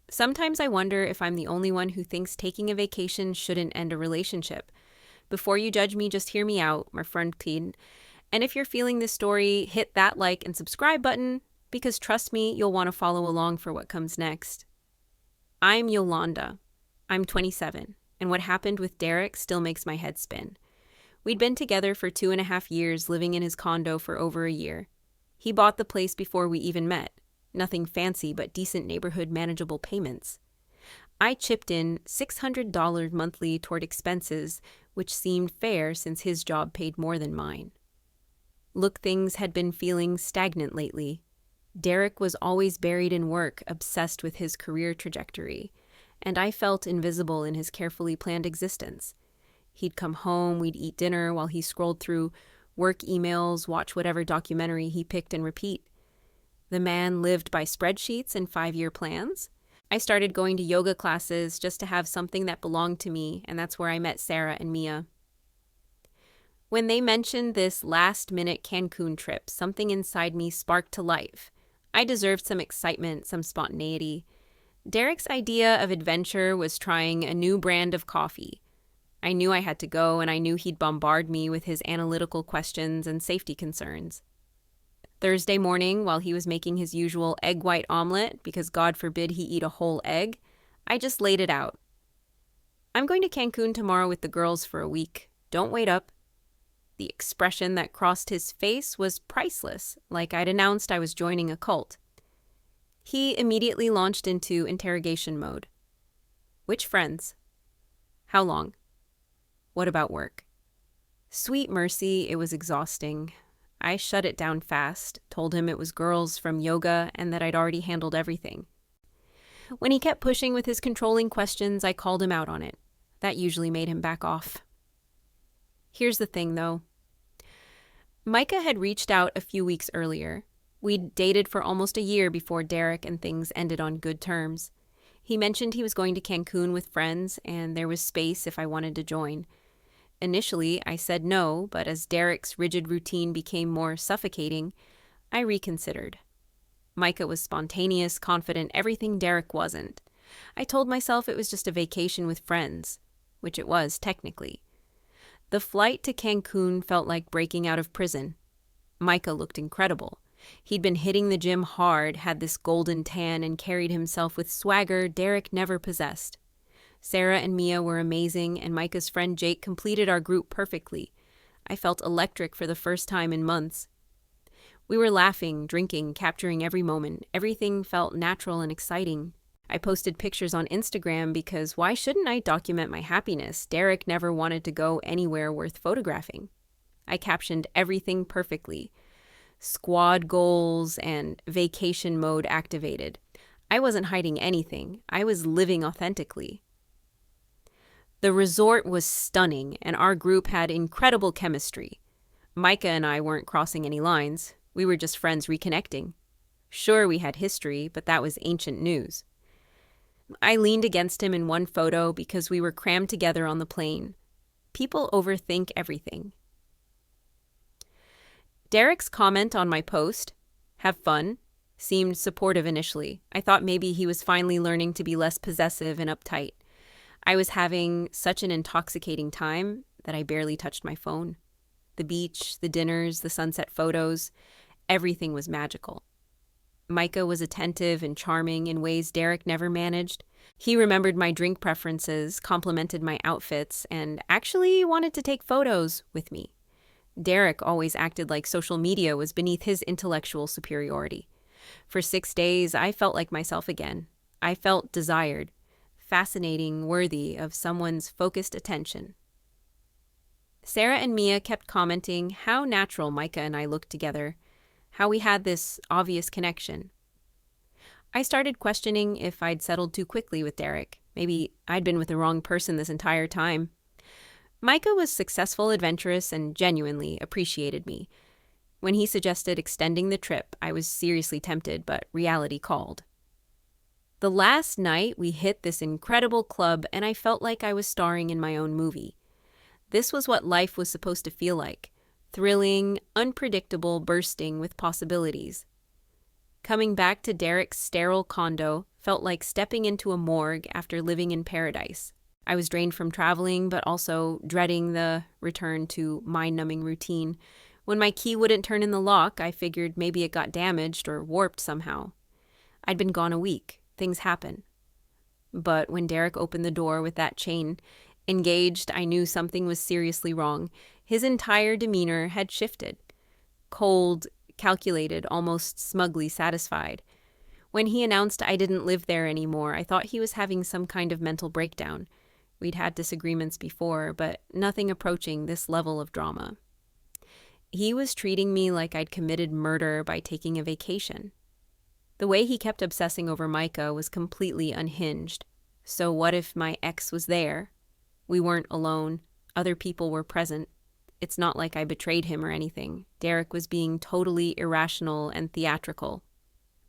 Sometimes I wonder if I'm the only one who thinks taking a vacation shouldn't end a relationship. Before you judge me, just hear me out, my friend Teen. And if you're feeling this story, hit that like and subscribe button, because trust me, you'll want to follow along for what comes next. I'm Yolanda. I'm 27, and what happened with Derek still makes my head spin. We'd been together for 2.5 years, living in his condo for over a year. He bought the place before we even met. Nothing fancy, but decent neighborhood manageable payments. I chipped in $600 monthly toward expenses, which seemed fair since his job paid more than mine. Look, things had been feeling stagnant lately. Derek was always buried in work, obsessed with his career trajectory, and I felt invisible in his carefully planned existence. He'd come home, we'd eat dinner while he scrolled through work emails, watch whatever documentary he picked and repeat. The man lived by spreadsheets and 5-year plans. I started going to yoga classes just to have something that belonged to me, and that's where I met Sarah and Mia. When they mentioned this last-minute Cancun trip, something inside me sparked to life. I deserved some excitement, some spontaneity. Derek's idea of adventure was trying a new brand of coffee. I knew I had to go, and I knew he'd bombard me with his analytical questions and safety concerns. Thursday morning, while he was making his usual egg white omelet, because God forbid he eat a whole egg, I just laid it out. I'm going to Cancun tomorrow with the girls for a week. Don't wait up. The expression that crossed his face was priceless, like I'd announced I was joining a cult. He immediately launched into interrogation mode. Which friends? How long? What about work? Sweet mercy, it was exhausting. I shut it down fast, told him it was girls from yoga and that I'd already handled everything. When he kept pushing with his controlling questions, I called him out on it. That usually made him back off. Here's the thing, though. Micah had reached out a few weeks earlier. We'd dated for almost a year before Derek and things ended on good terms. He mentioned he was going to Cancun with friends, and there was space if I wanted to join. Initially, I said no, but as Derek's rigid routine became more suffocating, I reconsidered. Micah was spontaneous, confident, everything Derek wasn't. I told myself it was just a vacation with friends, which it was, technically. The flight to Cancun felt like breaking out of prison. Micah looked incredible. He'd been hitting the gym hard, had this golden tan, and carried himself with swagger Derek never possessed. Sarah and Mia were amazing, and Micah's friend Jake completed our group perfectly. I felt electric for the first time in months. We were laughing, drinking, capturing every moment. Everything felt natural and exciting. I posted pictures on Instagram because why shouldn't I document my happiness? Derek never wanted to go anywhere worth photographing. I captioned everything perfectly. Squad goals and vacation mode activated. I wasn't hiding anything. I was living authentically. The resort was stunning, and our group had incredible chemistry. Micah and I weren't crossing any lines. We were just friends reconnecting. Sure, we had history, but that was ancient news. I leaned against him in one photo because we were crammed together on the plane. People overthink everything. Derek's comment on my post, "Have fun," seemed supportive initially. I thought maybe he was finally learning to be less possessive and uptight. I was having such an intoxicating time that I barely touched my phone. The beach, the dinners, the sunset photos, everything was magical. Micah was attentive and charming in ways Derek never managed. He remembered my drink preferences, complimented my outfits, and actually wanted to take photos with me. Derek always acted like social media was beneath his intellectual superiority. For 6 days, I felt like myself again. I felt desired, fascinating, worthy of someone's focused attention. Sarah and Mia kept commenting how natural Micah and I looked together, how we had this obvious connection. I started questioning if I'd settled too quickly with Derek. Maybe I'd been with the wrong person this entire time. Micah was successful, adventurous, and genuinely appreciated me. When he suggested extending the trip, I was seriously tempted, but reality called. The last night, we hit this incredible club, and I felt like I was starring in my own movie. This was what life was supposed to feel like. Thrilling, unpredictable, bursting with possibilities. Coming back to Derek's sterile condo felt like stepping into a morgue after living in paradise. I was drained from traveling, but also dreading the return to mind-numbing routine. When my key wouldn't turn in the lock, I figured maybe it got damaged or warped somehow. I'd been gone a week. Things happen. But when Derek opened the door with that chain engaged, I knew something was seriously wrong. His entire demeanor had shifted. Cold, calculated, almost smugly satisfied. When he announced I didn't live there anymore, I thought he was having some kind of mental breakdown. We'd had disagreements before, but nothing approaching this level of drama. He was treating me like I'd committed murder by taking a vacation. The way he kept obsessing over Micah was completely unhinged. So what if my ex was there? We weren't alone. Other people were present. It's not like I betrayed him or anything. Derek was being totally irrational and theatrical.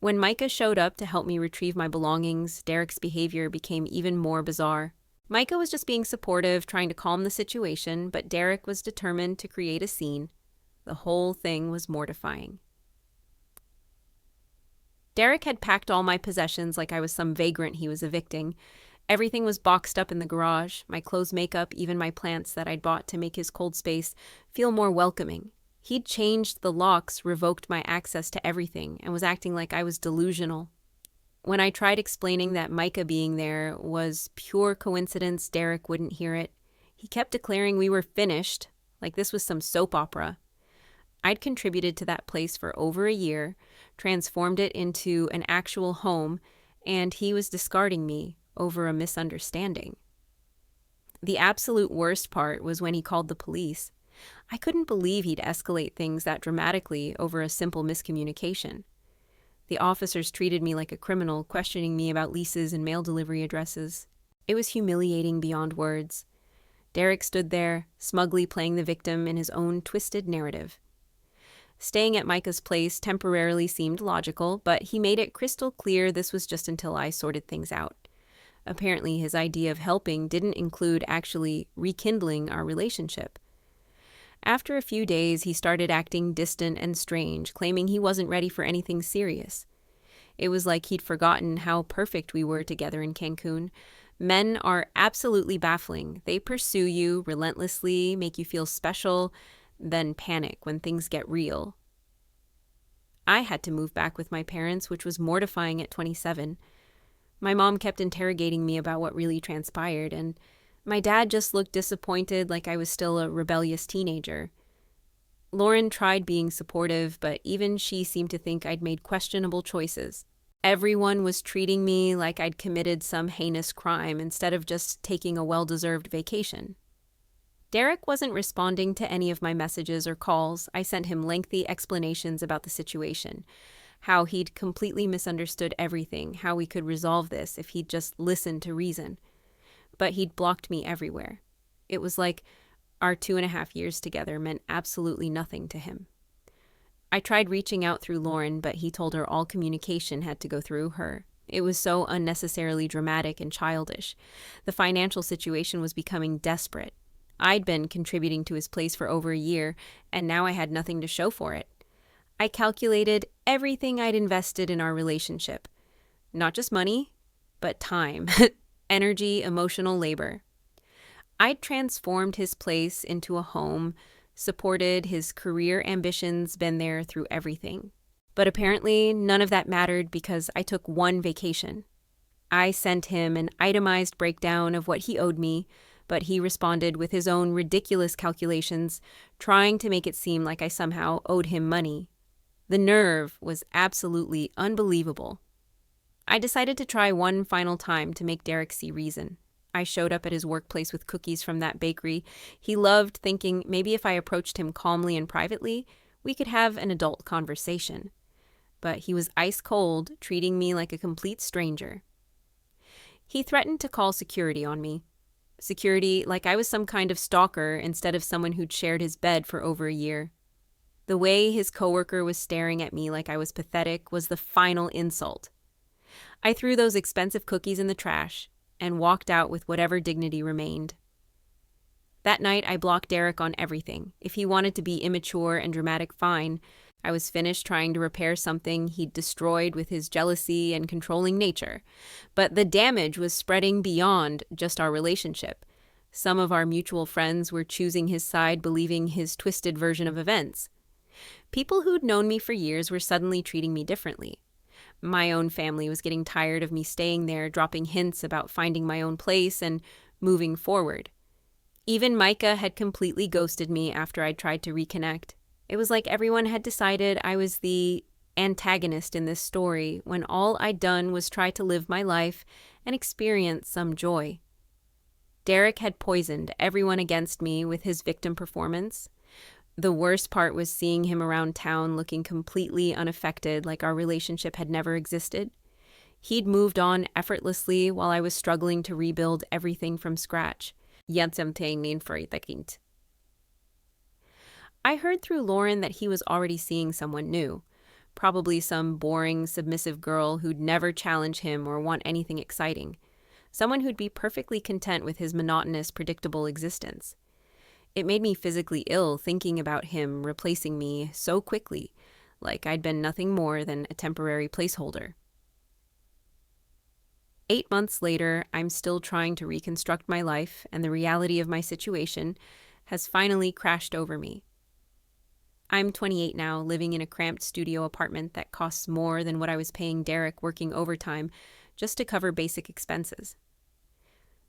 When Micah showed up to help me retrieve my belongings, Derek's behavior became even more bizarre. Micah was just being supportive, trying to calm the situation, but Derek was determined to create a scene. The whole thing was mortifying. Derek had packed all my possessions like I was some vagrant he was evicting. Everything was boxed up in the garage, my clothes, makeup, even my plants that I'd bought to make his cold space feel more welcoming. He'd changed the locks, revoked my access to everything, and was acting like I was delusional. When I tried explaining that Micah being there was pure coincidence, Derek wouldn't hear it. He kept declaring we were finished, like this was some soap opera. I'd contributed to that place for over a year, transformed it into an actual home, and he was discarding me over a misunderstanding. The absolute worst part was when he called the police. I couldn't believe he'd escalate things that dramatically over a simple miscommunication. The officers treated me like a criminal, questioning me about leases and mail delivery addresses. It was humiliating beyond words. Derek stood there, smugly playing the victim in his own twisted narrative. Staying at Micah's place temporarily seemed logical, but he made it crystal clear this was just until I sorted things out. Apparently, his idea of helping didn't include actually rekindling our relationship. After a few days, he started acting distant and strange, claiming he wasn't ready for anything serious. It was like he'd forgotten how perfect we were together in Cancun. Men are absolutely baffling. They pursue you relentlessly, make you feel special, then panic when things get real. I had to move back with my parents, which was mortifying at 27. My mom kept interrogating me about what really transpired, and my dad just looked disappointed, like I was still a rebellious teenager. Lauren tried being supportive, but even she seemed to think I'd made questionable choices. Everyone was treating me like I'd committed some heinous crime instead of just taking a well-deserved vacation. Derek wasn't responding to any of my messages or calls. I sent him lengthy explanations about the situation, how he'd completely misunderstood everything, how we could resolve this if he'd just listened to reason. But he'd blocked me everywhere. It was like our 2.5 years together meant absolutely nothing to him. I tried reaching out through Lauren, but he told her all communication had to go through her. It was so unnecessarily dramatic and childish. The financial situation was becoming desperate. I'd been contributing to his place for over a year, and now I had nothing to show for it. I calculated everything I'd invested in our relationship. Not just money, but time, energy, emotional labor. I'd transformed his place into a home, supported his career ambitions, been there through everything. But apparently none of that mattered because I took one vacation. I sent him an itemized breakdown of what he owed me, but he responded with his own ridiculous calculations, trying to make it seem like I somehow owed him money. The nerve was absolutely unbelievable. I decided to try one final time to make Derek see reason. I showed up at his workplace with cookies from that bakery. He loved, thinking maybe if I approached him calmly and privately, we could have an adult conversation. But he was ice cold, treating me like a complete stranger. He threatened to call security on me. Security like I was some kind of stalker instead of someone who'd shared his bed for over a year. The way his coworker was staring at me like I was pathetic was the final insult. I threw those expensive cookies in the trash and walked out with whatever dignity remained. That night, I blocked Derek on everything. If he wanted to be immature and dramatic, fine, I was finished trying to repair something he'd destroyed with his jealousy and controlling nature. But the damage was spreading beyond just our relationship. Some of our mutual friends were choosing his side, believing his twisted version of events. People who'd known me for years were suddenly treating me differently. My own family was getting tired of me staying there, dropping hints about finding my own place and moving forward. Even Micah had completely ghosted me after I'd tried to reconnect. It was like everyone had decided I was the antagonist in this story when all I'd done was try to live my life and experience some joy. Derek had poisoned everyone against me with his victim performance. The worst part was seeing him around town looking completely unaffected, like our relationship had never existed. He'd moved on effortlessly while I was struggling to rebuild everything from scratch. I heard through Lauren that he was already seeing someone new, probably some boring, submissive girl who'd never challenge him or want anything exciting, someone who'd be perfectly content with his monotonous, predictable existence. It made me physically ill thinking about him replacing me so quickly, like I'd been nothing more than a temporary placeholder. 8 months later, I'm still trying to reconstruct my life, and the reality of my situation has finally crashed over me. I'm 28 now, living in a cramped studio apartment that costs more than what I was paying Derek working overtime just to cover basic expenses.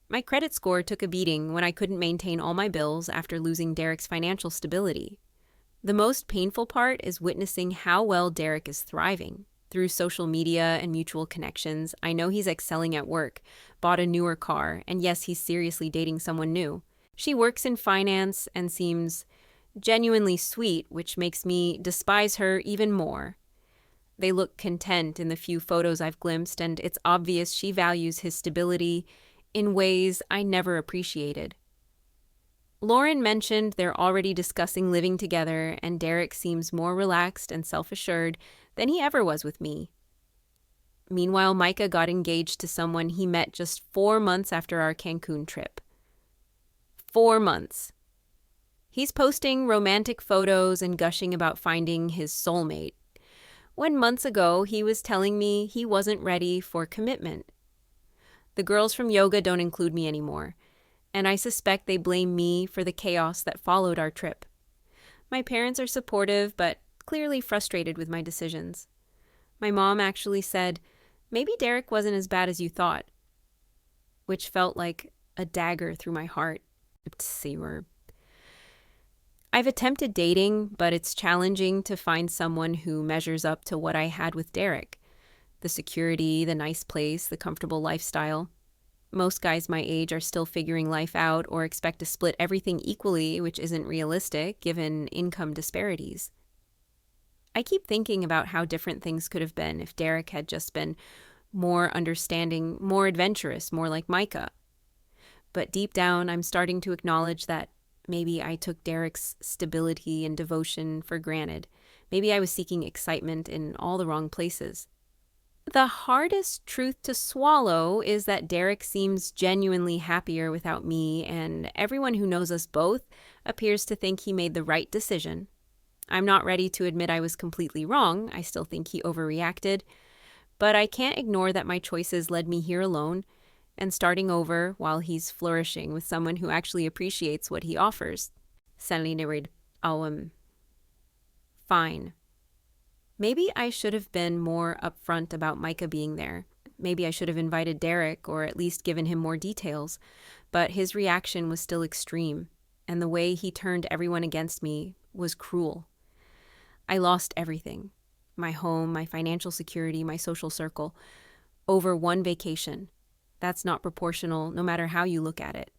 My credit score took a beating when I couldn't maintain all my bills after losing Derek's financial stability. The most painful part is witnessing how well Derek is thriving. Through social media and mutual connections, I know he's excelling at work, bought a newer car, and yes, he's seriously dating someone new. She works in finance and seems genuinely sweet, which makes me despise her even more. They look content in the few photos I've glimpsed, and it's obvious she values his stability in ways I never appreciated. Lauren mentioned they're already discussing living together, and Derek seems more relaxed and self-assured than he ever was with me. Meanwhile, Micah got engaged to someone he met just 4 months after our Cancun trip. 4 months. He's posting romantic photos and gushing about finding his soulmate, when months ago he was telling me he wasn't ready for commitment. The girls from yoga don't include me anymore, and I suspect they blame me for the chaos that followed our trip. My parents are supportive, but clearly frustrated with my decisions. My mom actually said, "Maybe Derek wasn't as bad as you thought," which felt like a dagger through my heart. I've attempted dating, but it's challenging to find someone who measures up to what I had with Derek. The security, the nice place, the comfortable lifestyle. Most guys my age are still figuring life out or expect to split everything equally, which isn't realistic given income disparities. I keep thinking about how different things could have been if Derek had just been more understanding, more adventurous, more like Micah. But deep down, I'm starting to acknowledge that maybe I took Derek's stability and devotion for granted. Maybe I was seeking excitement in all the wrong places. The hardest truth to swallow is that Derek seems genuinely happier without me, and everyone who knows us both appears to think he made the right decision. I'm not ready to admit I was completely wrong. I still think he overreacted. But I can't ignore that my choices led me here alone and starting over while he's flourishing with someone who actually appreciates what he offers. Fine. Maybe I should have been more upfront about Micah being there. Maybe I should have invited Derek or at least given him more details. But his reaction was still extreme, and the way he turned everyone against me was cruel. I lost everything. My home, my financial security, my social circle, over one vacation. That's not proportional, no matter how you look at it.